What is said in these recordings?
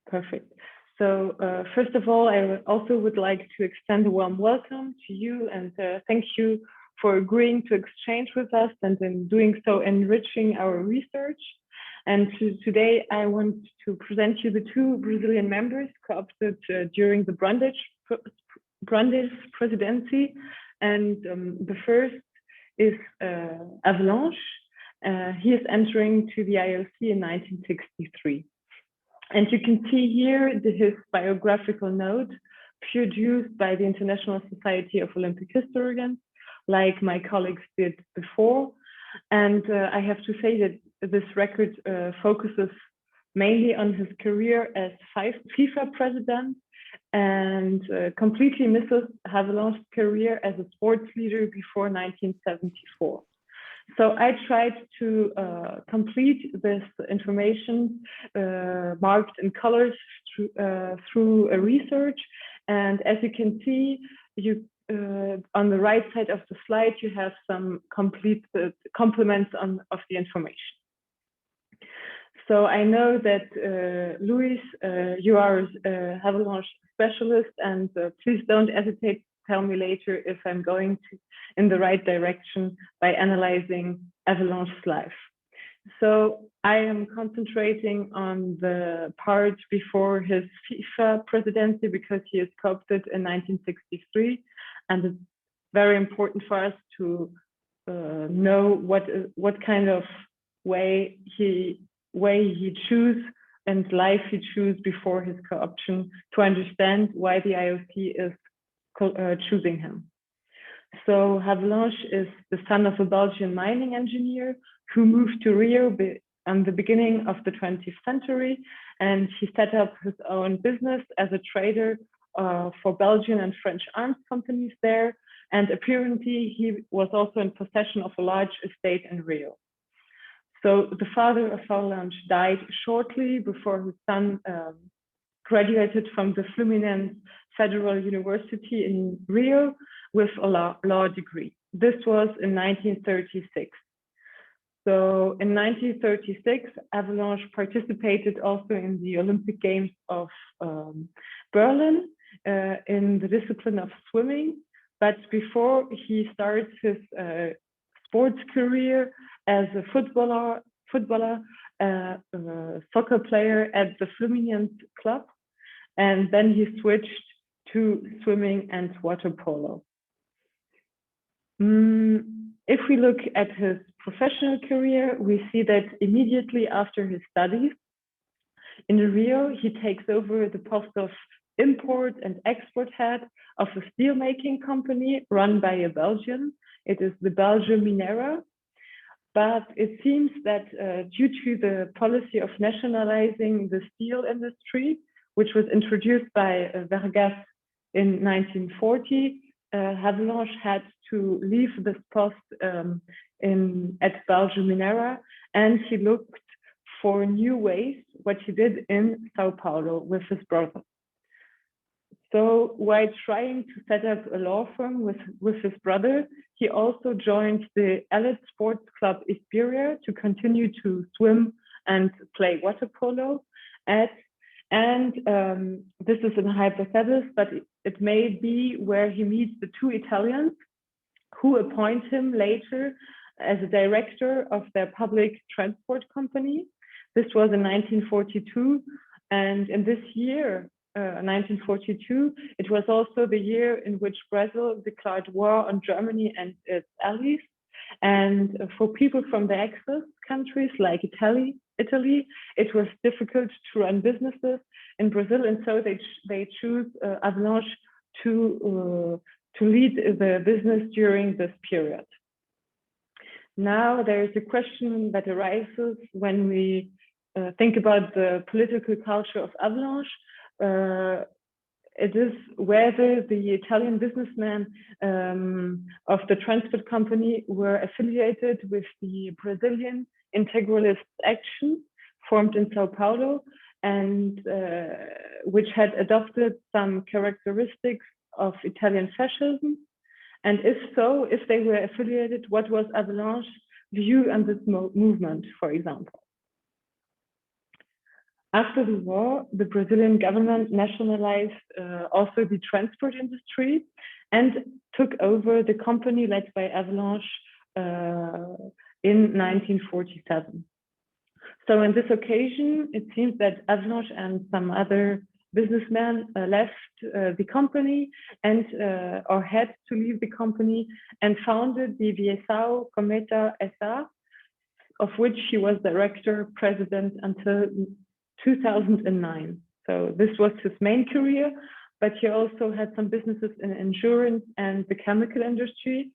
Perfect. So first of all, I also would like to extend a warm welcome to you and thank you for agreeing to exchange with us and in doing so enriching our research. And today I want to present you the two Brazilian members co-opted during the Brandes presidency. And the first is Havelange. He is entering to the IOC in 1963. And you can see here his biographical note produced by the International Society of Olympic Historians, like my colleagues did before. And I have to say that this record focuses mainly on his career as FIFA president and completely misses Havelange's career as a sports leader before 1974. So I tried to complete this information marked in colors through a research. And as you can see, on the right side of the slide, you have some complete complements of the information. So I know that Luis, you are a Havelange specialist, and please don't hesitate to tell me later if I'm going in the right direction by analyzing Havelange's life. So I am concentrating on the part before his FIFA presidency because he is co-opted in 1963, and it's very important for us to know what kind of way he chose and life he chose before his co-option to understand why the IOC is choosing him. So Havelange is the son of a Belgian mining engineer who moved to Rio in the beginning of the 20th century, and he set up his own business as a trader for Belgian and French arms companies there, and apparently he was also in possession of a large estate in Rio. So the father of Havelange died shortly before his son graduated from the Fluminense Federal University in Rio with a law degree. This was in 1936. So in 1936, Havelange participated also in the Olympic Games of Berlin in the discipline of swimming. But before he starts his sports career as a footballer, soccer player at the Fluminense club, and then he switched to swimming and water polo. If we look at his professional career, we see that immediately after his studies in Rio, he takes over the post of import and export head of a steelmaking company run by a Belgian. It is the Belgian Minera. But it seems that due to the policy of nationalizing the steel industry, which was introduced by Vargas in 1940, Havelange had to leave this post at Belgian Minera, and he looked for new ways, what he did in Sao Paulo with his brother. So while trying to set up a law firm with his brother, he also joined the elite sports club Ispiria to continue to swim and play water polo. And this is a hypothesis, but it may be where he meets the two Italians who appoint him later as a director of their public transport company. This was in 1942, and in this year, 1942, it was also the year in which Brazil declared war on Germany and its allies. And for people from the Axis countries like Italy, it was difficult to run businesses in Brazil, and so they choose Havelange to lead the business during this period. Now there is a question that arises when we think about the political culture of Havelange. It is whether the Italian businessmen of the transport company were affiliated with the Brazilian integralist action formed in Sao Paulo, and which had adopted some characteristics of Italian fascism. And if so, if they were affiliated, what was Havelange's view on this movement, for example? After the war, the Brazilian government nationalized also the transport industry and took over the company led by Havelange in 1947. So on this occasion, it seems that Havelange and some other businessmen left the company and or had to leave the company and founded the Viessao Cometa SA, of which he was director president until 2009. So this was his main career, but he also had some businesses in insurance and the chemical industry.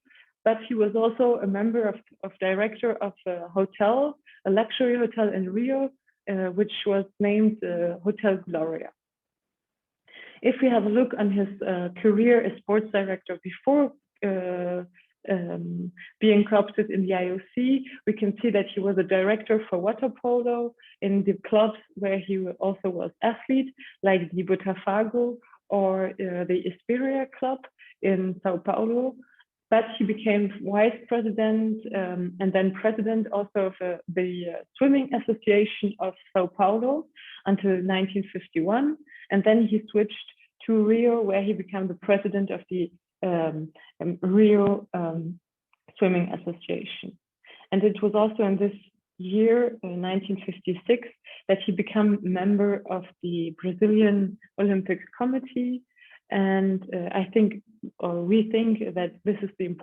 But he was also a member of director of a hotel, a luxury hotel in Rio, which was named Hotel Gloria. If we have a look on his career as sports director before being co-opted in the IOC, we can see that he was a director for water polo in the clubs where he also was athlete, like the Botafogo or the Esperia club in Sao Paulo. But he became vice president and then president also of the Swimming Association of Sao Paulo until 1951. And then he switched to Rio, where he became the president of the Rio Swimming Association. And it was also in this year, 1956, that he became a member of the Brazilian Olympic Committee. And I think, or we think, that this is the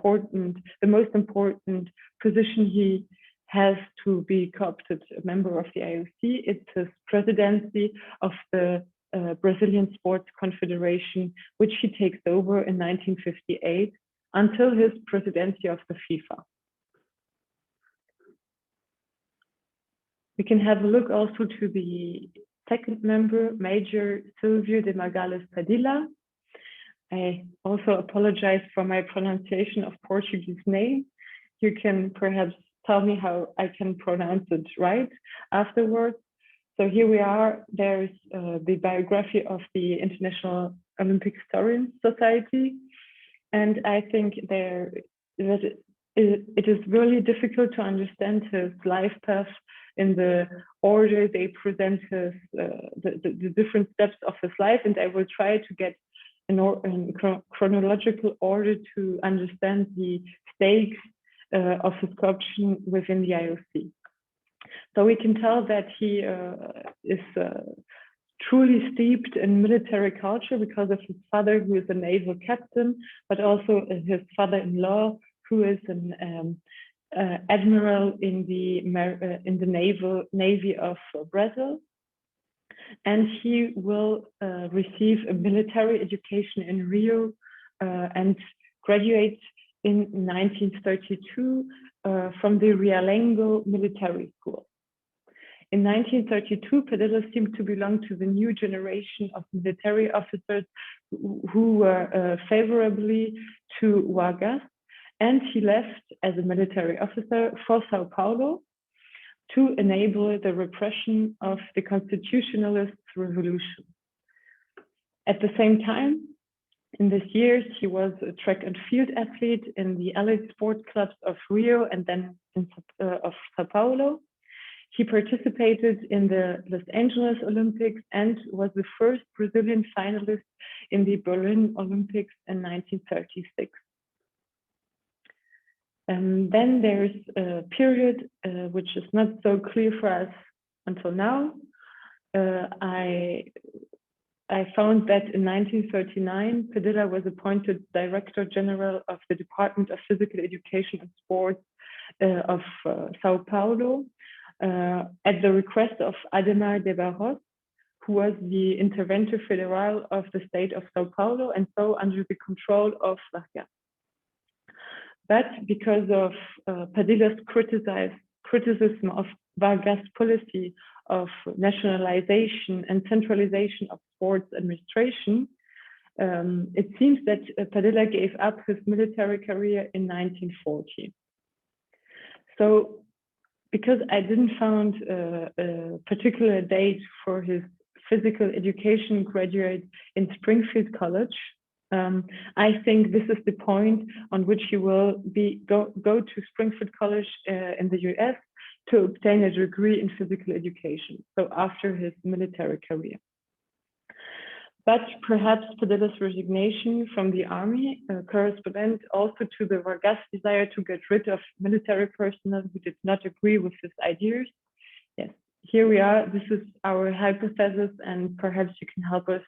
most important position he has to be co-opted a member of the IOC. It's his presidency of the Brazilian Sports Confederation, which he takes over in 1958 until his presidency of the FIFA. We can have a look also to the second member, Major Silvio de Magalhães Padilha. I also apologize for my pronunciation of Portuguese name. You can perhaps tell me how I can pronounce it right afterwards. So here we are. There's the biography of the International Olympic Historian Society. And I think that it is really difficult to understand his life path in the order they present his, the different steps of his life. And I will try to get in chronological order to understand the stakes of his corruption within the IOC. So we can tell that he is truly steeped in military culture because of his father, who is a naval captain, but also his father-in-law, who is an admiral in the Navy of Brazil. And he will receive a military education in Rio and graduate in 1932 from the Realengo Military School. In 1932, Padilha seemed to belong to the new generation of military officers who were favorably to Vargas, and he left as a military officer for Sao Paulo to enable the repression of the constitutionalist revolution. At the same time, in these years, he was a track and field athlete in the elite sport clubs of Rio and then of Sao Paulo. He participated in the Los Angeles Olympics and was the first Brazilian finalist in the Berlin Olympics in 1936. And then there's a period which is not so clear for us until now. I found that in 1939, Padilha was appointed Director General of the Department of Physical Education and Sports of Sao Paulo at the request of Ademar de Barros, who was the Interventor Federal of the state of Sao Paulo, and so under the control of Vargas. But because of Padilha's criticism of Vargas' policy of nationalization and centralization of sports administration, it seems that Padilha gave up his military career in 1940. So, because I didn't find a particular date for his physical education graduate in Springfield College, I think this is the point on which he will go to Springfield College in the US to obtain a degree in physical education, so after his military career. But perhaps Padilla's resignation from the army corresponded also to the Vargas desire to get rid of military personnel who did not agree with his ideas. Yes, here we are. This is our hypothesis, and perhaps you can help us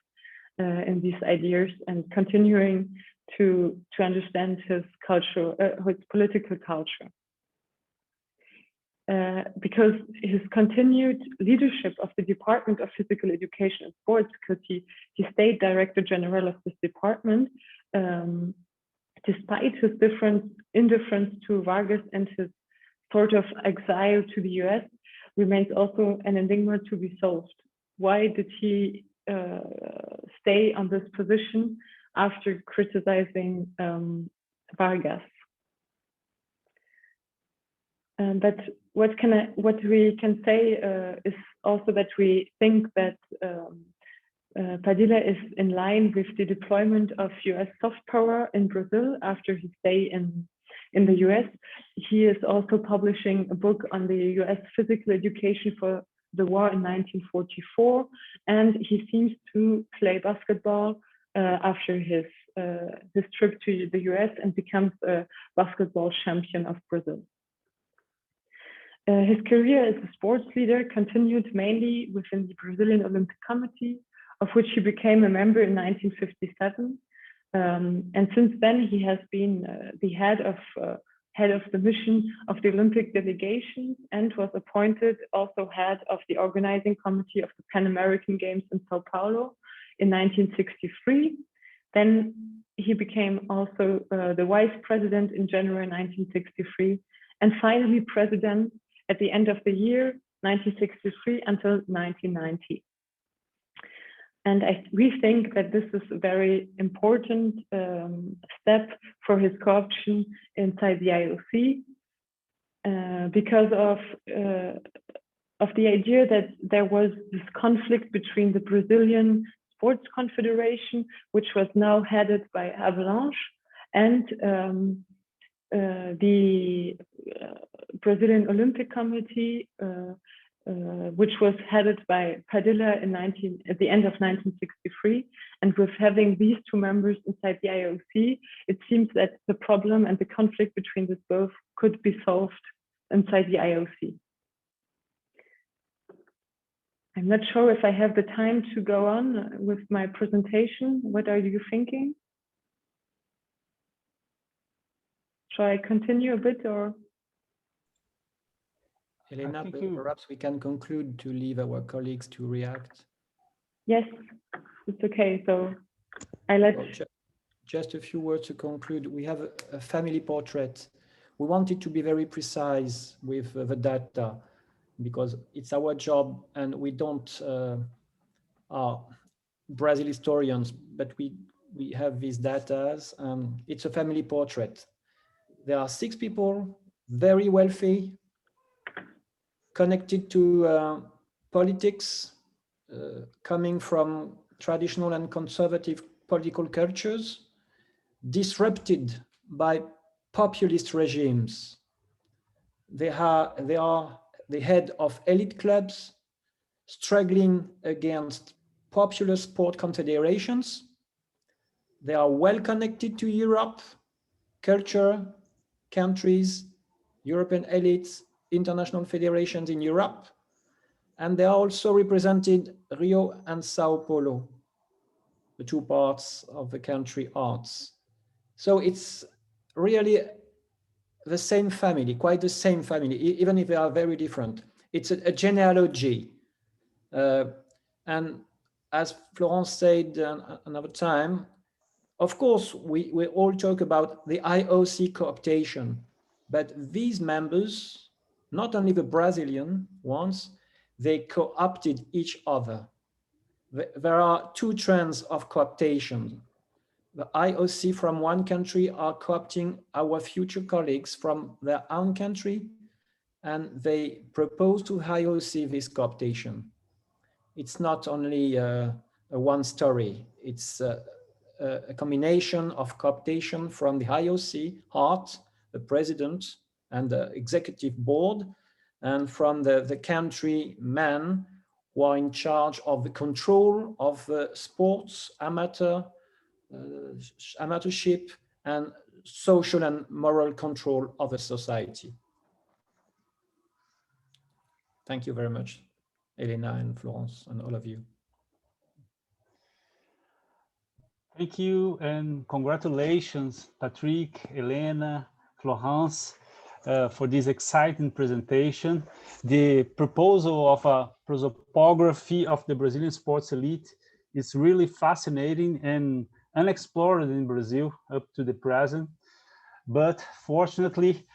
in these ideas and continuing to understand his culture, his political culture. Because his continued leadership of the Department of Physical Education and Sports, because he stayed Director General of this department, despite his indifference to Vargas and his sort of exile to the US, remains also an enigma to be solved. Why did he stay on this position after criticizing Vargas? But what we can say is also that we think that Padilla is in line with the deployment of US soft power in Brazil after his stay in the US. He is also publishing a book on the US physical education for the war in 1944, and he seems to play basketball after his trip to the US and becomes a basketball champion of Brazil. His career as a sports leader continued mainly within the Brazilian Olympic Committee, of which he became a member in 1957. And since then, he has been the head of the mission of the Olympic delegation and was appointed also head of the organizing committee of the Pan American Games in Sao Paulo in 1963. Then he became also the vice president in January 1963, and finally president at the end of the year 1963 until 1990. And we think that this is a very important step for his co-option inside the IOC because of the idea that there was this conflict between the Brazilian Sports Confederation, which was now headed by Havelange, and the Brazilian Olympic Committee, which was headed by Padilla at the end of 1963. And with having these two members inside the IOC, it seems that the problem and the conflict between this both could be solved inside the IOC. I'm not sure if I have the time to go on with my presentation. What are you thinking? Shall I continue a bit or? Elena, perhaps we can conclude to leave our colleagues to react. Yes, it's okay. So I let. Just a few words to conclude. We have a family portrait. We wanted to be very precise with the data because it's our job, and we don't are Brazil historians, but we have these data. It's a family portrait. There are 6 people, very wealthy, connected to politics, coming from traditional and conservative political cultures, disrupted by populist regimes. They are the head of elite clubs, struggling against popular sport confederations. They are well connected to Europe, culture, countries, European elites, international federations in Europe, and they are also represented Rio and Sao Paulo, the 2 parts of the country arts. So it's really the same family, quite the same family, even if they are very different. It's a genealogy. And as Florence said another time, of course, we all talk about the IOC cooptation, but these members, not only the Brazilian ones, they co-opted each other. There are 2 trends of cooptation. The IOC from one country are co-opting our future colleagues from their own country, and they propose to IOC this cooptation. It's not only a one story, it's a combination of cooptation from the IOC, heart, the president, and the executive board, and from the country men who are in charge of the control of sports, amateurship, and social and moral control of a society. Thank you very much, Elena and Florence, and all of you. Thank you, and congratulations, Patrick, Elena, Florence, for this exciting presentation. The proposal of a prosopography of the Brazilian sports elite is really fascinating and unexplored in Brazil up to the present. But fortunately,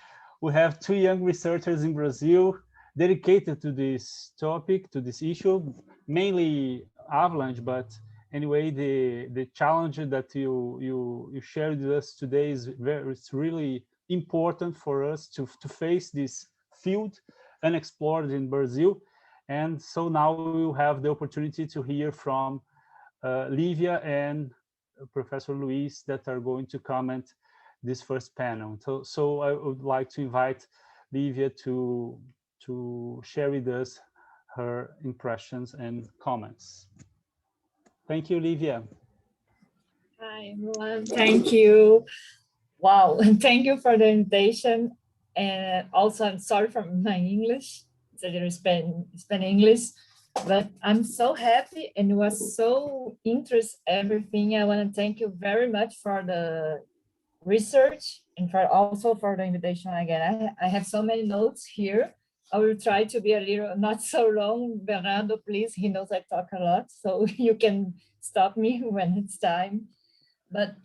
we have two young researchers in Brazil dedicated to this topic, to this issue, mainly Havelange, but anyway, the challenge that you shared with us today is it's really important for us to face this field unexplored in Brazil. And so now we will have the opportunity to hear from Livia and Professor Luis that are going to comment this first panel. So I would like to invite Livia to share with us her impressions and comments. Thank you, Livia. Hi, everyone. Thank you. Wow, and thank you for the invitation. And also, I'm sorry for my English. It's a little Spanish English, but I'm so happy and it was so interesting, everything. I want to thank you very much for the research and also for the invitation again. I have so many notes here. I will try to be a little, not so long. Bernardo, please, he knows I talk a lot, so you can stop me when it's time. But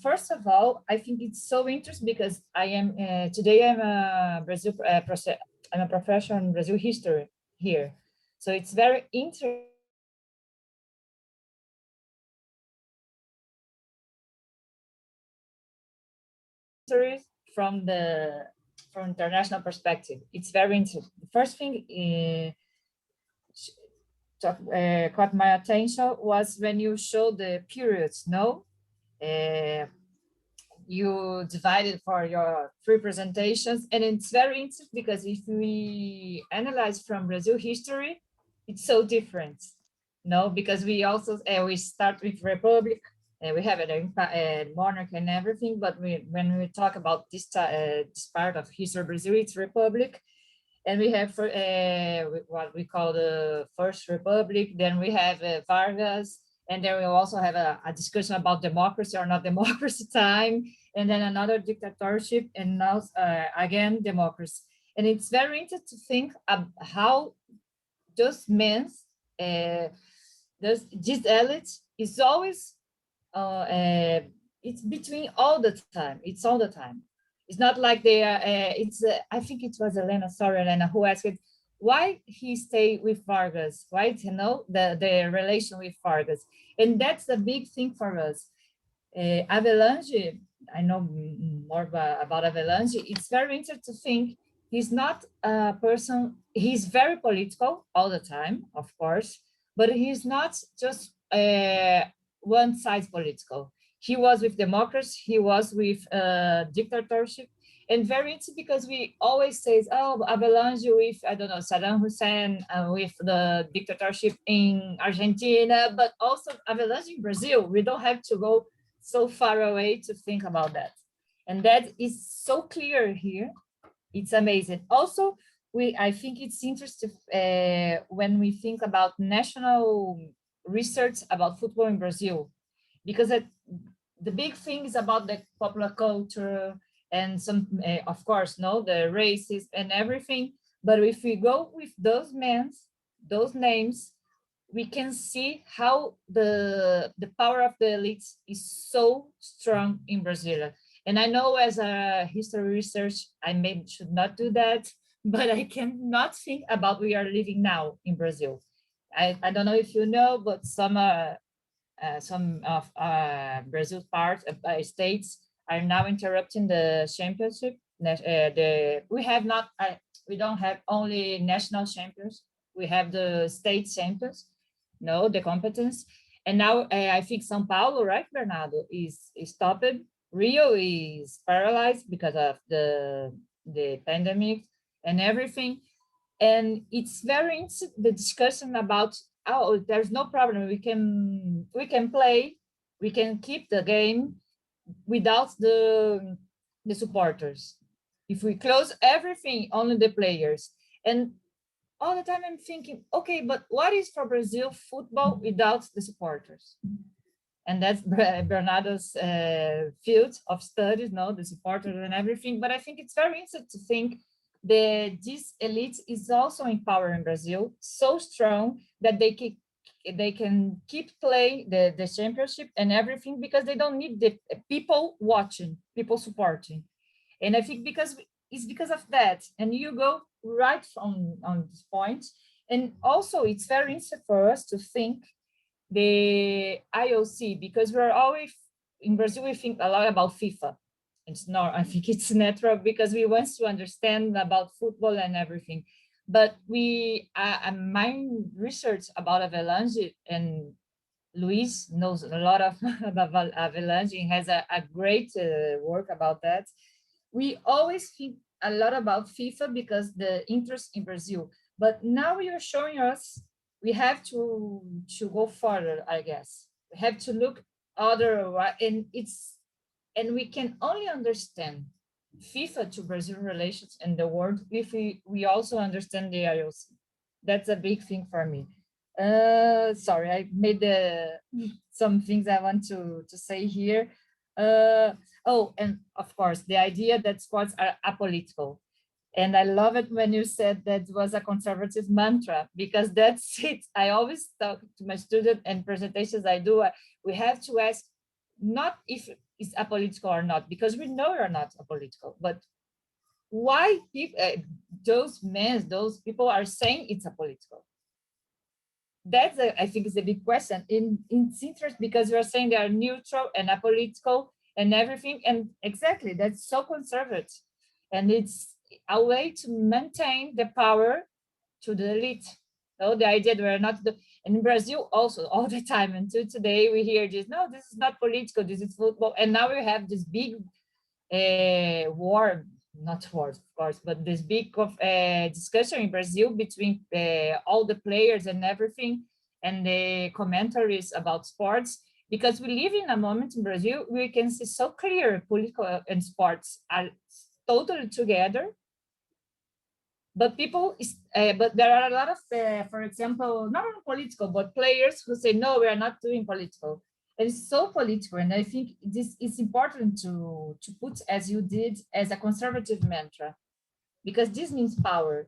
first of all, I think it's so interesting because I am, today I'm a I'm a professor in Brazil history here. So it's very interesting from international perspective. It's very interesting. The first thing caught my attention was when you showed the periods, no? You divided for your three presentations, and it's very interesting because if we analyze from Brazil history, it's so different, no? Because we also, we start with Republic, we have a monarch and everything, but when we talk about this part of history of Brazil, it's Republic. And we have what we call the First Republic. Then we have Vargas, and then we also have a discussion about democracy or not democracy time, and then another dictatorship, and now again democracy. And it's very interesting to think of how those men, this elite is always, it's between all the time. It's all the time. It's not like they are, I think it was Elena, sorry, Elena, who asked why he stayed with Vargas, right? You know, the relation with Vargas. And that's the big thing for us. Havelange, I know more about Havelange. It's very interesting to think he's not a person, he's very political all the time, of course, but he's not just one side political. He was with democracy, he was with dictatorship, and very interesting because we always say, oh, Havelange with, I don't know, Saddam Hussein, with the dictatorship in Argentina, but also Havelange in Brazil. We don't have to go so far away to think about that. And that is so clear here. It's amazing. Also, I think it's interesting when we think about national research about football in Brazil, because the big thing is about the popular culture and some, of course, no, the races and everything. But if we go with those names, we can see how the power of the elites is so strong in Brazil. And I know as a history research, I maybe should not do that, but I cannot think about we are living now in Brazil. I don't know if you know, but some of Brazil's part of states are now interrupting the championship. We don't have only national champions. We have the state champions, no, the competence. And now I think São Paulo, right, Bernardo, is stopped. Rio is paralyzed because of the pandemic. and everything. And it's very interesting, the discussion about, oh, there's no problem, we can play, we can keep the game without the supporters. If we close everything, only the players. And all the time I'm thinking, okay, but what is for Brazil football without the supporters? And that's Bernardo's field of studies, no, the supporters and everything. But I think it's very interesting to think that this elite is also in power in Brazil, so strong that they can keep playing the championship and everything, because they don't need the people watching, people supporting. And I think it's because of that. And you go right on this point. And also it's very interesting for us to think the IOC, because we're always, in Brazil, we think a lot about FIFA. It's not, I think it's natural because we want to understand about football and everything. But my research about Havelange, and Luis knows a lot of about Havelange and has a great work about that. We always think a lot about FIFA because the interest in Brazil. But now you're showing us we have to go further, I guess. We have to look other, and we can only understand FIFA to Brazil relations and the world if we also understand the IOC. That's a big thing for me. Sorry, I made some things I want to say here. Oh, and of course, the idea that sports are apolitical. And I love it when you said that was a conservative mantra, because that's it. I always talk to my students and presentations I do, we have to ask not if it's apolitical or not, because we know you're not apolitical, but why people, those people are saying it's apolitical? That's, I think, is a big question in interest, because you're saying they are neutral and apolitical and everything. And exactly, that's so conservative. And it's a way to maintain the power to the elite. So the idea that we're not and in Brazil also all the time until today we hear this, no, this is not political, this is football. And now we have this big war, not wars, of course, but this big discussion in Brazil between all the players and everything, and the commentaries about sports, because we live in a moment in Brazil we can see so clear political and sports are totally together. But but there are a lot of, for example, not only political, but players who say, no, we are not doing political. And it's so political. And I think this is important to put, as you did, as a conservative mantra, because this means power.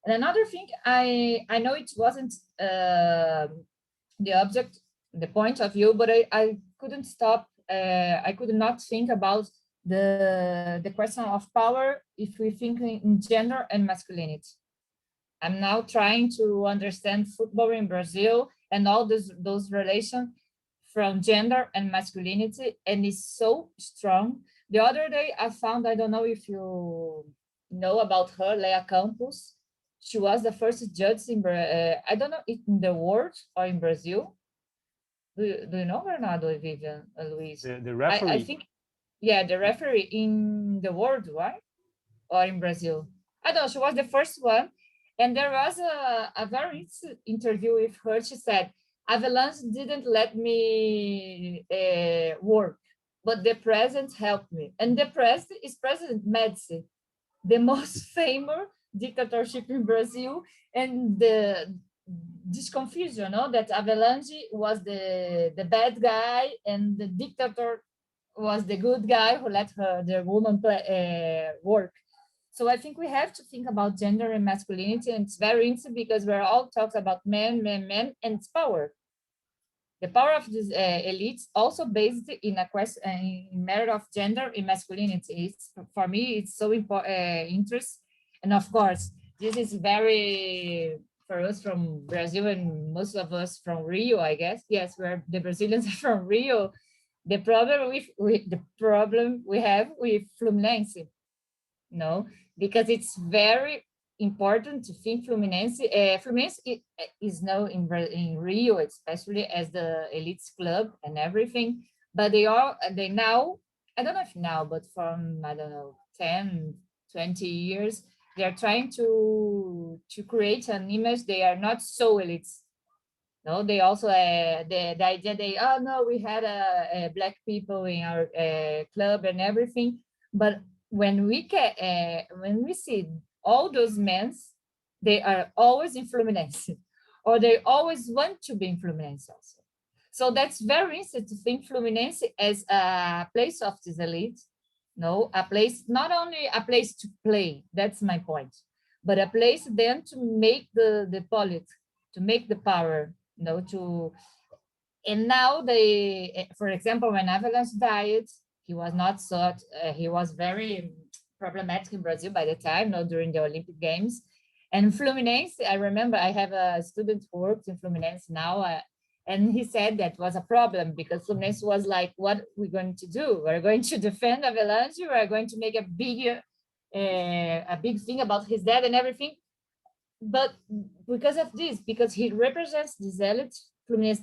And another thing, I know it wasn't the object, the point of view, but I couldn't stop, I could not think about the question of power if we think in gender and masculinity. I'm now trying to understand football in Brazil and all those relations from gender and masculinity, and it's so strong. The other day I found, I don't know if you know about her, Lea Campos. She was the first judge in, I don't know if in the world or in Brazil. Do you know Bernardo, Vivian, Luis? The referee. I think, yeah, the referee in the world, right? Or in Brazil. I don't know, she was the first one. And there was a very interesting interview with her. She said, Havelange didn't let me work, but the president helped me. And the president is President Médici, the most famous dictatorship in Brazil. And this confusion, no? That Havelange was the bad guy and the dictator was the good guy who let the woman work. So I think we have to think about gender and masculinity, and it's very interesting because we're all talking about men, and it's power. The power of these elites also based in a question in matter of gender and masculinity. For me, it's so interesting. And of course, this is very, for us from Brazil and most of us from Rio, I guess. Yes, we're the Brazilians from Rio. The problem we have with Fluminense, no, because it's very important to think Fluminense. Fluminense is known in Rio, especially as the elites club and everything. But they now, I don't know if now, but from, I don't know, 10, 20 years, They are trying to create an image. They are not so elites. No, they also the idea they, oh no, we had a black people in our club and everything, but when we see all those men, they are always in Fluminense, or they always want to be in Fluminense also. So that's very interesting to think Fluminense as a place of this elite, no, a place, not only a place to play, that's my point, but a place then to make the politics, to make the power, you know, to, and now they, for example, when Havelange died, he was not so, he was very problematic in Brazil by the time, no, during the Olympic Games. And Fluminense, I remember I have a student who works in Fluminense now, and he said that was a problem because Fluminense was like, what are we going to do? We're going to defend Havelange, we're going to make a big thing about his dad and everything. But because of this, because he represents this elite, Fluminense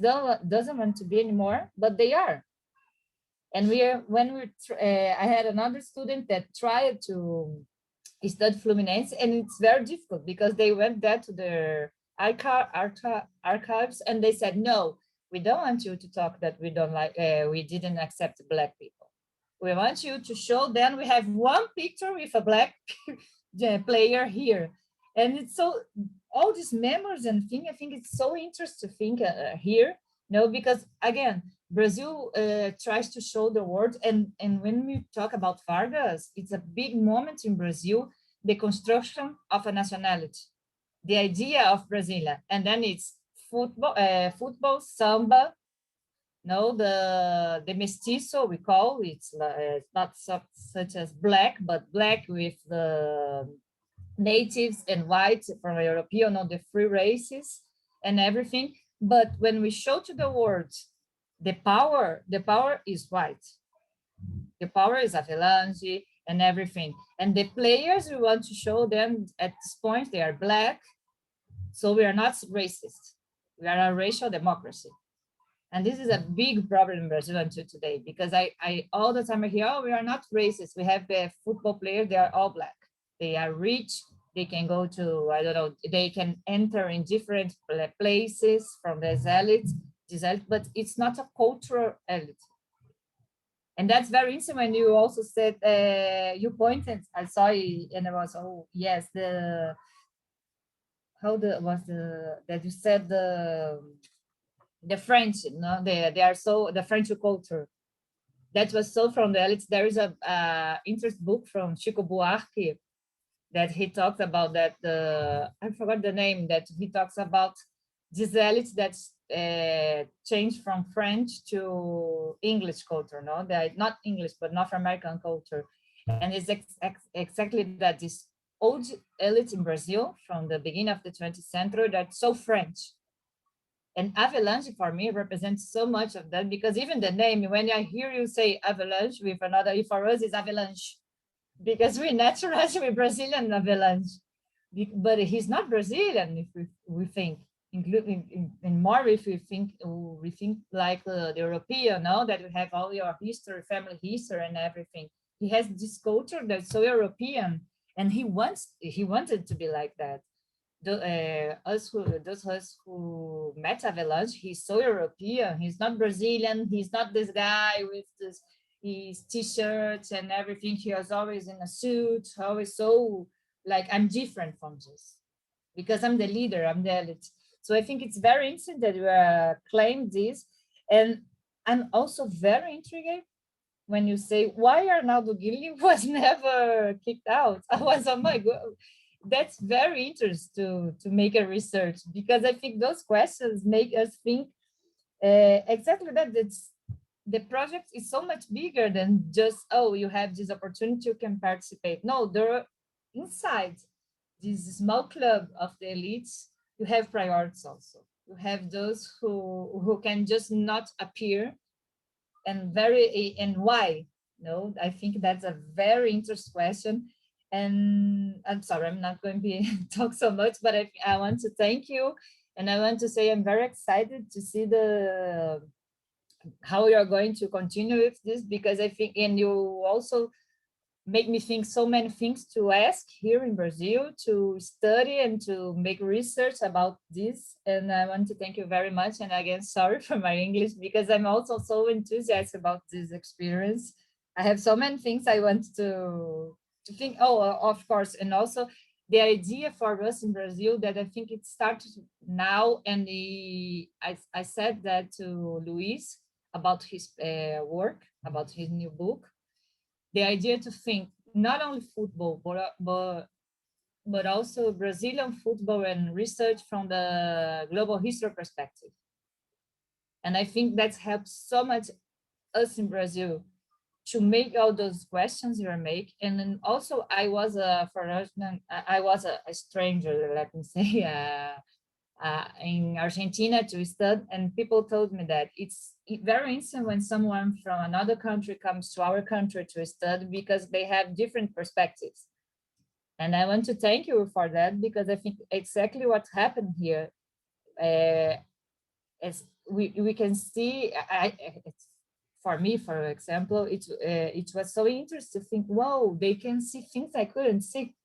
doesn't want to be anymore, but they are. And I had another student that tried to study Fluminense, and it's very difficult because they went there to their archives and they said, no, we don't want you to talk that we don't like, we didn't accept black people. We want you to show them we have one picture with a black player here. And it's so, all these memories and things, I think it's so interesting to think here, no, because again, Brazil tries to show the world, and when we talk about Vargas, it's a big moment in Brazil, the construction of a nationality, the idea of Brasilia, and then it's football, samba, no, the mestizo we call, it's not such as black, but black with the natives and white from European, or the free races and everything. But when we show to the world the power is white. The power is Havelange and everything. And the players, we want to show them at this point, they are black. So we are not racist. We are a racial democracy. And this is a big problem in Brazil until today, because I all the time I hear, oh, we are not racist. We have the football players, they are all black. They are rich. They can go to, I don't know, they can enter in different places from the elite, but it's not a cultural elite. And that's very interesting when you also said, you pointed, I saw it, and I was, oh, yes, that you said the French, no, they are so, the French culture. That was so from the elites. There is a interesting book from Chico Buarque that he talks about that, I forgot the name, that he talks about these elites that changed from French to English culture, no? They're not English, but North American culture. And it's exactly that, this old elite in Brazil from the beginning of the 20th century, that's so French. And Havelange for me represents so much of that, because even the name, when I hear you say Havelange with another, for us it's Havelange, because we naturalize with Brazilian Havelange, but he's not Brazilian if we think, including in more if we think like the European, no, that we have all your history, family history and everything. He has this culture that's so European, and he wanted to be like that. Those of us who met Havelange, he's so European. He's not Brazilian. He's not this guy with his t-shirts and everything. He was always in a suit, always so like, I'm different from this because I'm the leader, I'm the elite. So I think it's very interesting that you claim this. And I'm also very intrigued when you say, why Arnaldo Guilherme was never kicked out? I was, oh my God. That's very interesting to make a research, because I think those questions make us think exactly that. The project is so much bigger than just, oh, you have this opportunity, you can participate. No, there are inside this small club of the elites, you have priorities also. You have those who can just not appear, and why? No, I think that's a very interesting question. And I'm sorry, I'm not going to be talk so much, but I want to thank you. And I want to say I'm very excited to see how you're going to continue with this, because I think, and you also make me think so many things to ask here in Brazil, to study and to make research about this. And I want to thank you very much. And again, sorry for my English, because I'm also so enthusiastic about this experience. I have so many things I want to think. Oh, of course. And also the idea for us in Brazil that I think it starts now. And I said that to Luis about his work, about his new book. The idea to think not only football, but also Brazilian football and research from the global history perspective. And I think that helps so much us in Brazil to make all those questions you are making. And then also I was a stranger, let me say, in Argentina to study, and people told me that it's very interesting when someone from another country comes to our country to study, because they have different perspectives. And I want to thank you for that, because I think exactly what happened here, as we can see, for me, for example, it was so interesting to think, whoa, they can see things I couldn't see.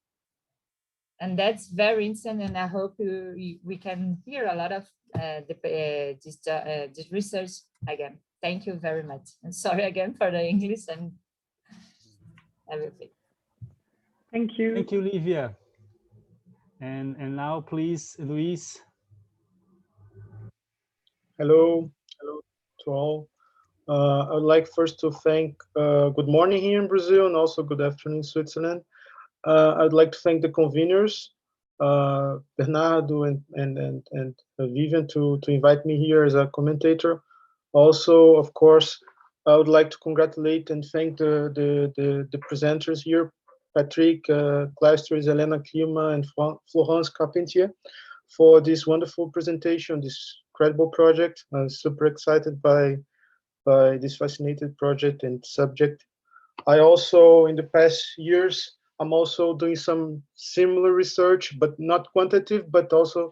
And that's very interesting, and I hope we can hear a lot of this research again. Thank you very much. And sorry again for the English and everything. Thank you. Thank you, Livia. And now, please, Luis. Hello to all. I would like first to thank, good morning here in Brazil, and also good afternoon in Switzerland. I'd like to thank the conveners, Bernardo and Vivian, to invite me here as a commentator. Also, of course, I would like to congratulate and thank the presenters here, Patrick Kleisters, Helena Klima, and Florence Carpentier, for this wonderful presentation, this incredible project. I'm super excited by this fascinating project and subject. I also, in the past years, I'm also doing some similar research, but not quantitative, but also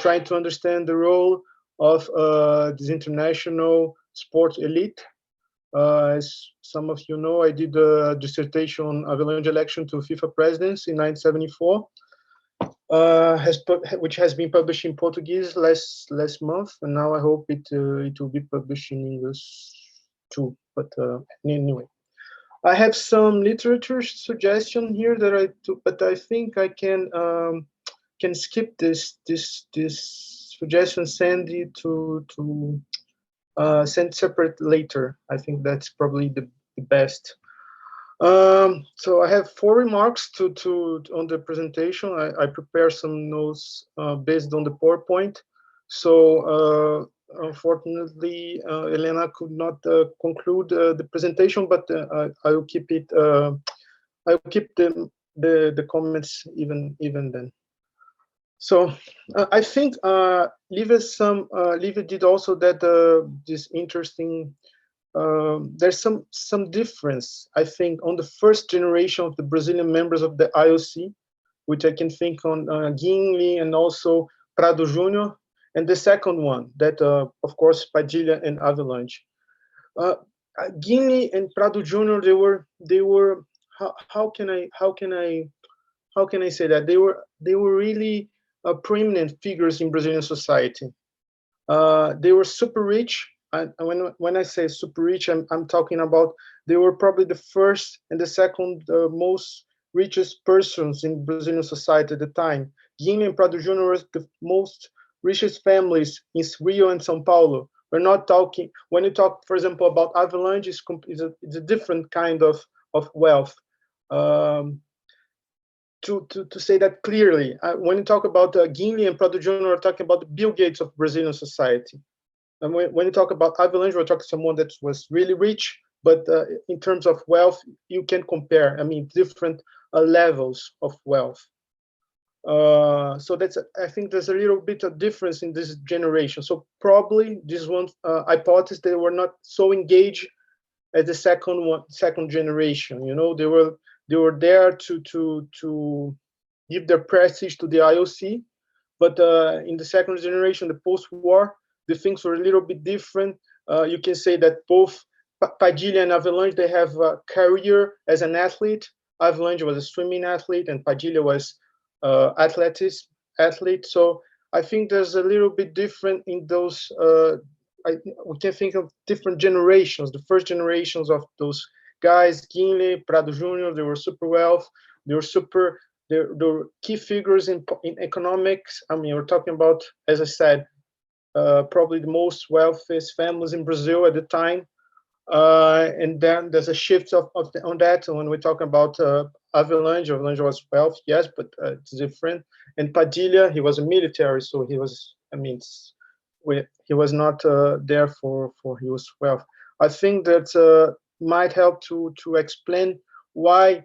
trying to understand the role of this international sport elite. As some of you know, I did a dissertation on Havelange election to FIFA presidency in 1974, which has been published in Portuguese last month, and now I hope it will be published in English too. But anyway. I have some literature suggestion here that but I think I can skip this suggestion, send it to send separate later. I think that's probably the best. So I have 4 remarks on the presentation. I prepare some notes based on the PowerPoint. So unfortunately, Elena could not conclude the presentation, but I will keep it. I will keep the comments even then. So I think Livia did also that this interesting. There's some difference, I think, on the first generation of the Brazilian members of the IOC, which I can think on Guinle and also Prado Júnior. And the second one, that of course Padilha and Havelange. Guinle and Prado Júnior, they were how can I say that they were really prominent figures in Brazilian society. They were super rich. When I say super rich, I'm talking about they were probably the first and the second most richest persons in Brazilian society at the time. Guinle and Prado Júnior were the most richest families in Rio and São Paulo. We're not talking, when you talk, for example, about Havelange, it's a different kind of wealth. To say that clearly, when you talk about Guinle and Prado Júnior, we're talking about the Bill Gates of Brazilian society. And when you talk about Havelange, we're talking someone that was really rich, but in terms of wealth, you can compare, I mean, different levels of wealth. So I think there's a little bit of difference in this generation. So probably this one hypothesis, they were not so engaged as the second generation. You know, they were there to give their prestige to the IOC, but in the second generation, the post-war, the things were a little bit different. You can say that both Padilha and Havelange, they have a career as an athlete. Havelange was a swimming athlete, and Padilha was athlete. So I think there's a little bit different in those. We can think of different generations. The first generations of those guys, Guinle, Prado Jr., they were super wealth. They were key figures in economics. I mean, we're talking about, as I said, probably the most wealthiest families in Brazil at the time. And then there's a shift on that when we talk about Havelange. Havelange was wealth, yes, but it's different. And Padilha, he was a military, so he was, I mean, he was not there for his wealth. I think that might help to explain why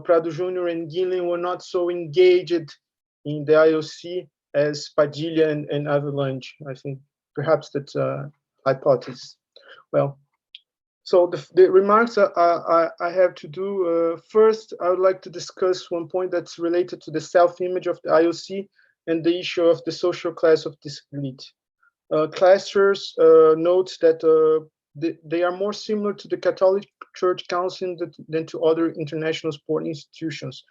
Prado Jr. and Guinle were not so engaged in the IOC as Padilha and Havelange. I think perhaps that's a hypothesis. Well, so the remarks I have to do, first, I would like to discuss one point that's related to the self-image of the IOC and the issue of the social class of this elite. Clastres notes that they are more similar to the Catholic Church Council than to other international sport institutions.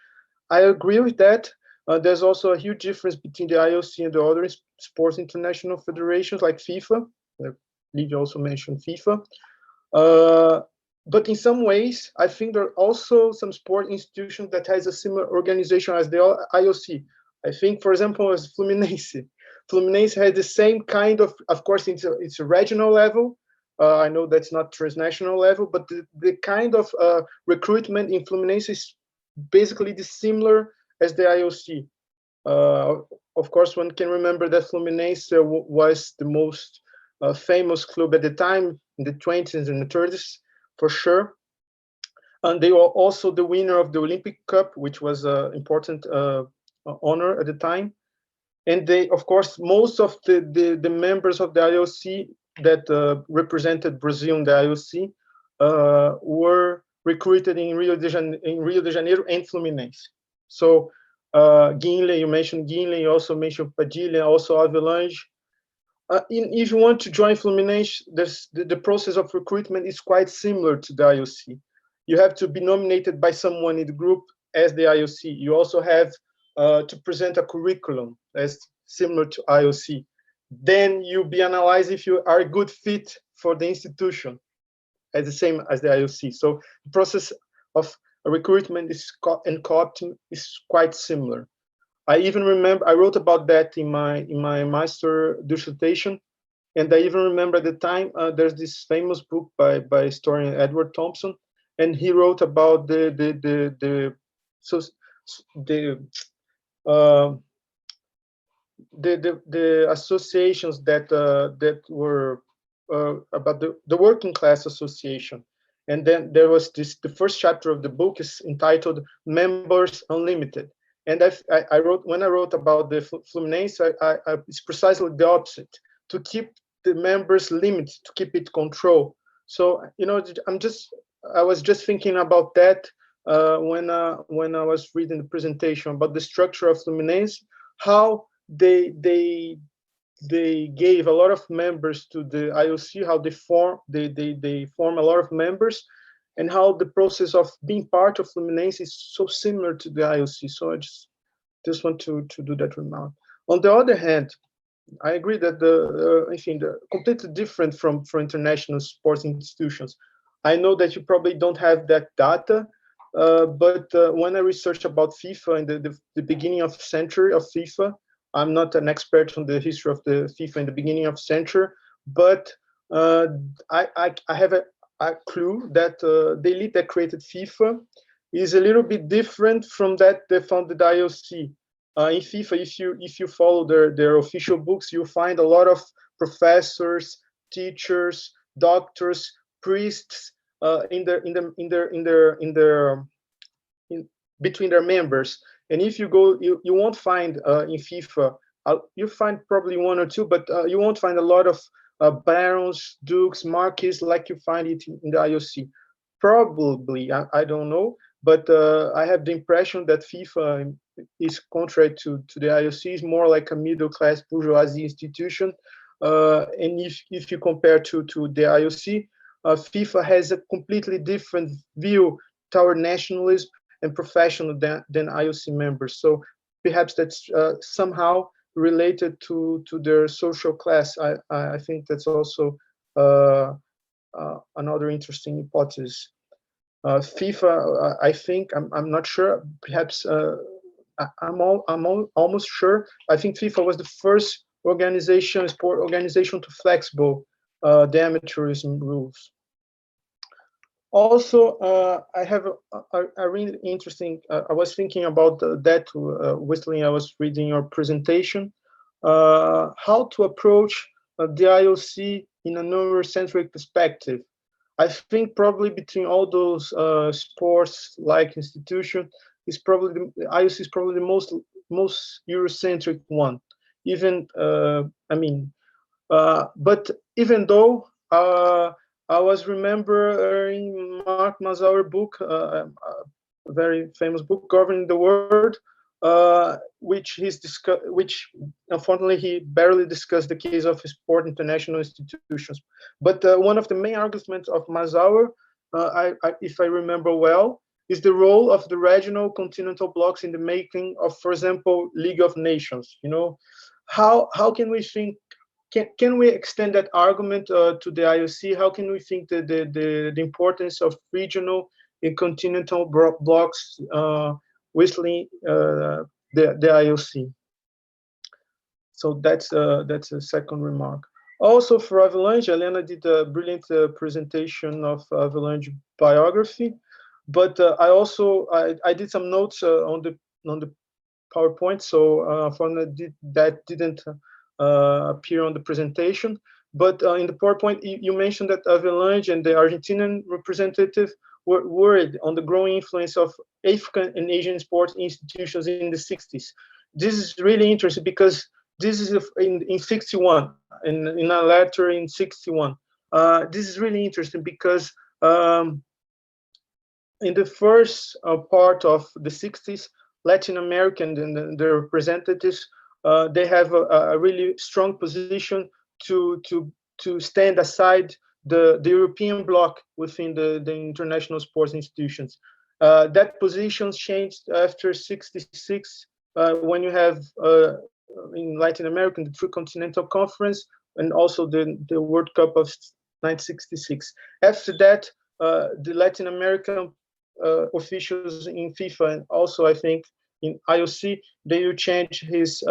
I agree with that. There's also a huge difference between the IOC and the other sports international federations like FIFA. I believe you also mentioned FIFA. But in some ways, I think there are also some sport institutions that has a similar organization as the IOC. I think, for example, as Fluminense. Fluminense had the same kind of course, it's a regional level. I know that's not transnational level, but the kind of recruitment in Fluminense is basically similar as the IOC. Of course, one can remember that Fluminense was the most famous club at the time in the 20s and the 30s, for sure. And they were also the winner of the Olympic Cup, which was an important honor at the time. And they, of course, most of the members of the IOC that represented Brazil in the IOC were recruited in Rio de Janeiro and Fluminense. So Guinle, you mentioned Guinle, you also mentioned Padilha, also Havelange. If you want to join Fluminense, the process of recruitment is quite similar to the IOC. You have to be nominated by someone in the group as the IOC. You also have to present a curriculum as similar to IOC. Then you'll be analyzed if you are a good fit for the institution, as the same as the IOC. So the process of recruitment and co-opting is quite similar. I even remember I wrote about that in my master dissertation, and I even remember at the time there's this famous book by historian Edward Thompson, and he wrote about the associations that were about the working class association. And then there was the first chapter of the book is entitled Members Unlimited. And I wrote about the Fluminense, it's precisely the opposite, to keep the members limited, to keep it control. So, you know, I was just thinking about that when I was reading the presentation about the structure of Fluminense, how they gave a lot of members to the IOC, how they form a lot of members, and how the process of being part of Fluminense is so similar to the IOC. So I just want to do that remark. On the other hand, I agree that I think they're completely different from international sports institutions. I know that you probably don't have that data, but when I researched about FIFA in the beginning of the century of FIFA, I'm not an expert on the history of the FIFA in the beginning of the century, but I have a clue that the elite that created FIFA is a little bit different from that they founded IOC. In FIFA, if you follow their official books, you'll find a lot of professors, teachers, doctors, priests between their members. And if you go, you won't find in FIFA. You find probably one or two, but you won't find a lot of barons, dukes, marquises like you find it in the IOC. Probably, I don't know, but I have the impression that FIFA is contrary to the IOC, is more like a middle-class bourgeoisie institution. And if you compare to the IOC, FIFA has a completely different view toward nationalism and professional than IOC members. So perhaps that's somehow related to their social class. I think that's also another interesting hypothesis. FIFA, I think, I'm not sure, perhaps I'm almost sure. I think FIFA was the first sport organization to flexible the amateurism rules. Also, I have a really interesting, I was thinking about that whistling, I was reading your presentation, how to approach the IOC in a Eurocentric perspective. I think probably between all those sports-like institutions, is probably the IOC is probably the most Eurocentric one. Even I mean, but even though I was remembering Mark Mazauer's book, a very famous book, Governing the World, which unfortunately he barely discussed the case of sport international institutions. But one of the main arguments of Mazauer, if I remember well, is the role of the regional continental blocks in the making of, for example, League of Nations. You know, how can we think? Can we extend that argument to the IOC? How can we think that the importance of regional and continental blocks whistling the IOC? So that's a second remark. Also for Havelange, Elena did a brilliant presentation of Havelange biography, but I did some notes on the PowerPoint, so that didn't appear on the presentation. But in the PowerPoint, you mentioned that Havelange and the Argentinian representative were worried on the growing influence of African and Asian sports institutions in the 60s. This is really interesting because this is in 61, in a letter in 61. This is really interesting because in the first part of the 60s, Latin American and the representatives, they have a really strong position to stand aside the European bloc within the international sports institutions. That position changed after 66 when you have in Latin America the Tricontinental Conference and also the World Cup of 1966. After that, the Latin American officials in FIFA and also I think in IOC, they will change his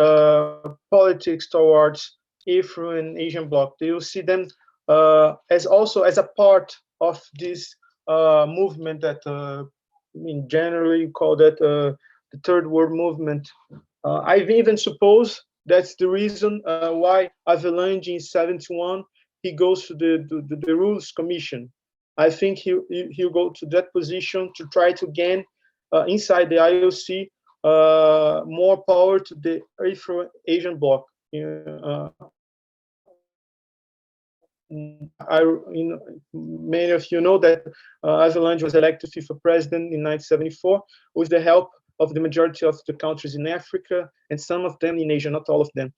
politics towards Afro and Asian bloc. They will see them as a part of this movement that generally you call that the Third World Movement. I even suppose that's the reason why Havelange in 71 he goes to the Rules Commission. I think he'll go to that position to try to gain inside the IOC more power to the Afro-Asian bloc. Many of you know that Havelange was elected FIFA president in 1974 with the help of the majority of the countries in Africa and some of them in Asia, not all of them.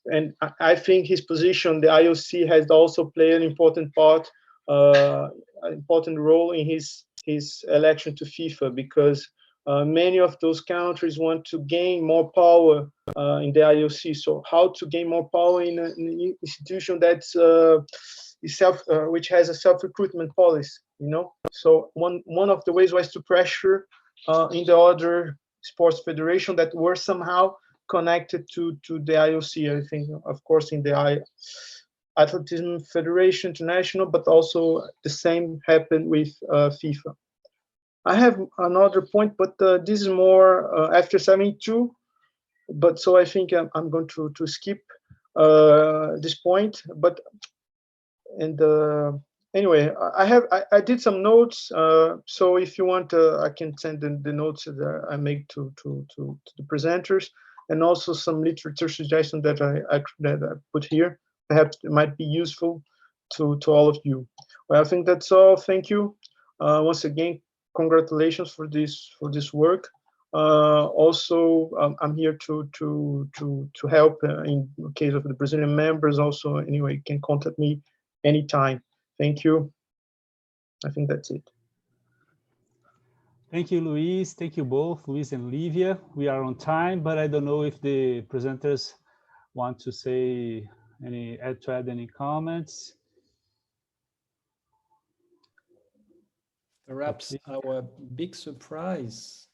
And I think his position, the IOC, has also played an important part, an important role in his election to FIFA because many of those countries want to gain more power in the IOC. So how to gain more power in an institution that's which has a self-recruitment policy, you know? So one of the ways was to pressure in the other sports federation that were somehow connected to the IOC. I think, of course, in the Athleticism Federation International, but also the same happened with FIFA. I have another point, but this is more after 72. But so I think I'm going to skip this point. But anyway, I did some notes. So if you want, I can send the notes that I make to the presenters, and also some literature suggestions that I put here. Perhaps it might be useful to all of you. Well, I think that's all. Thank you once again. Congratulations for this work. Also, I'm here to help in case of the Brazilian members. Also, anyway, you can contact me anytime. Thank you. I think that's it. Thank you, Luis. Thank you both, Luis and Livia. We are on time, but I don't know if the presenters want to say add any comments. Perhaps our big surprise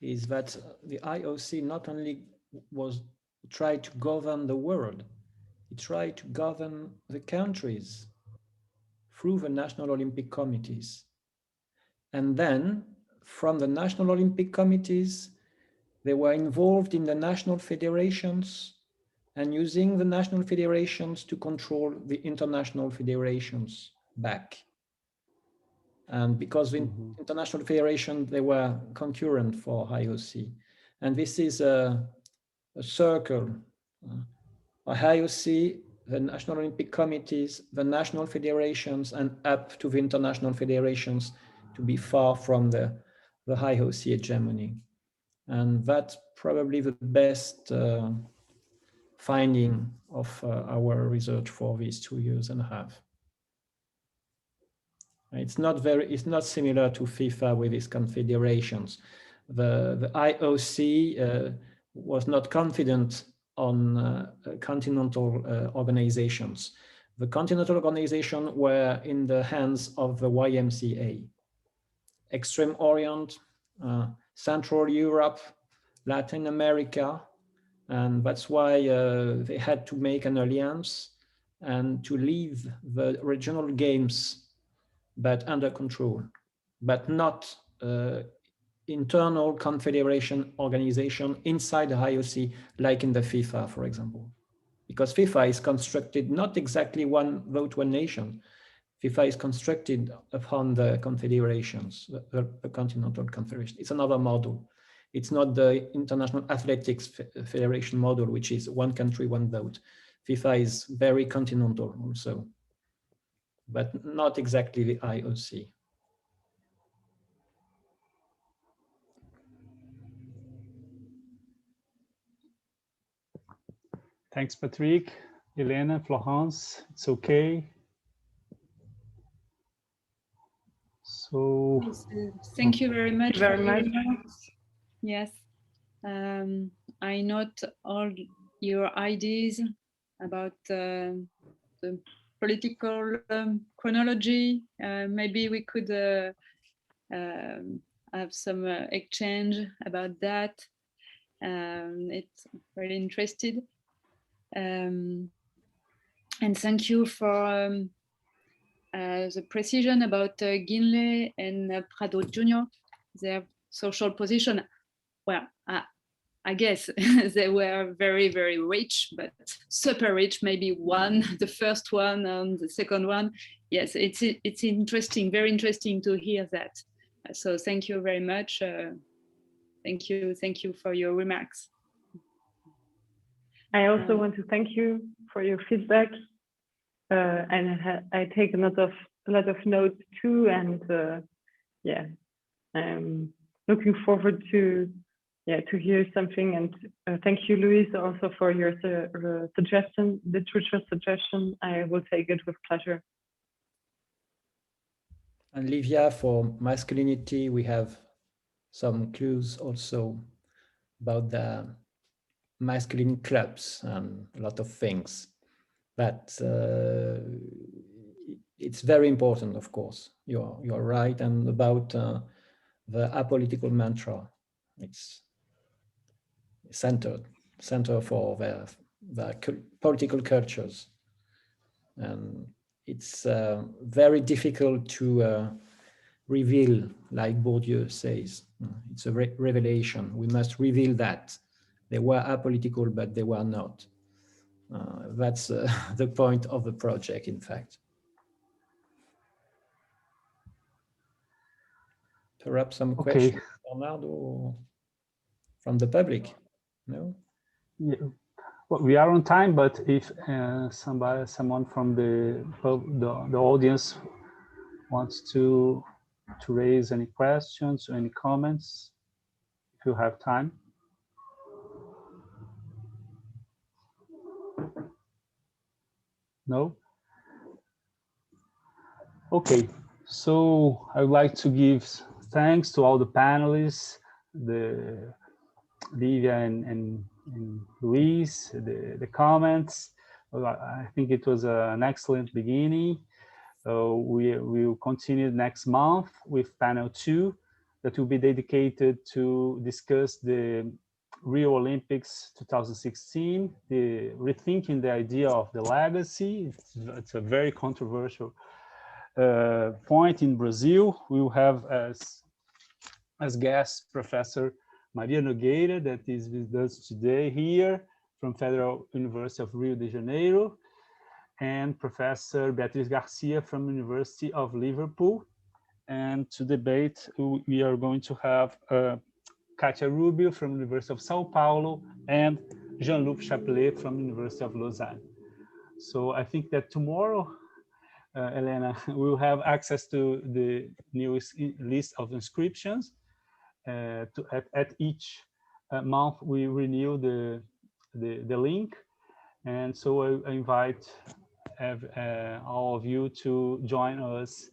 is that the IOC not only was tried to govern the world, it tried to govern the countries through the national Olympic committees. And then from the national Olympic committees, they were involved in the national federations and using the national federations to control the international federations back. And because the international federation, they were concurrent for IOC. And this is a circle. IOC, the National Olympic Committees, the national federations, and up to the international federations to be far from the IOC hegemony. And that's probably the best finding of our research for these 2.5 years. It's not similar to FIFA with its confederations. The IOC was not confident on continental organizations. The continental organizations were in the hands of the YMCA, Extreme Orient, Central Europe, Latin America, and that's why they had to make an alliance and to leave the regional games but under control, but not internal confederation organization inside the IOC, like in the FIFA, for example. Because FIFA is constructed not exactly one vote, one nation. FIFA is constructed upon the confederations, the continental confederation. It's another model. It's not the International Athletics Federation model, which is one country, one vote. FIFA is very continental also, but not exactly the IOC. Thanks, Patrick. Elena, Florence, it's okay. So thank you very much. Yes. I note all your ideas about the political chronology. Maybe we could have some exchange about that. It's very interested. And thank you for the precision about Ginley and Prado Jr., their social position. Well, I guess they were very, very rich, but super rich, maybe one, the first one and the second one. Yes, it's interesting, very interesting to hear that. So thank you very much. Thank you for your remarks. I also want to thank you for your feedback. And I take a lot of notes too, and yeah, I'm looking forward to hear something. And thank you, Luis, also for your suggestion, literature suggestion. I will take it with pleasure. And Livia, for masculinity, we have some clues also about the masculine clubs and a lot of things. But it's very important, of course. You're right, and about the apolitical mantra, it's center for the political cultures, and it's very difficult to reveal, like Bourdieu says. It's a revelation. We must reveal that they were apolitical, but they were not. That's the point of the project, in fact. Perhaps some questions, Bernardo, from the public? No? Yeah. Well, we are on time, but if someone from the audience wants to raise any questions or any comments, if you have time. No? Okay, so I would like to give thanks to all the panelists, the Livia and Luis, the comments. I think it was an excellent beginning. We will continue next month with panel 2 that will be dedicated to discuss the Rio Olympics 2016, the rethinking the idea of the legacy. It's a very controversial point in Brazil. We will have as guest Professor Maria Nogueira, that is with us today here from Federal University of Rio de Janeiro, and Professor Beatriz Garcia from University of Liverpool. And to debate, we are going to have Katia Rubio from University of Sao Paulo and Jean-Luc Chapelet from University of Lausanne. So I think that tomorrow, Elena, we will have access to the newest list of inscriptions. At each month, we renew the link. And so I invite all of you to join us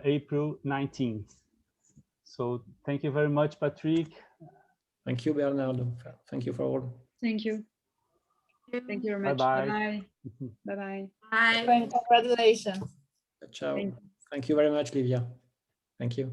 April 19th. So thank you very much, Patrick. Thank you, Bernardo. Thank you for all. Thank you. Thank you very much. Bye-bye. Bye-bye. Bye. Congratulations. Ciao. Thank you very much, Livia. Thank you.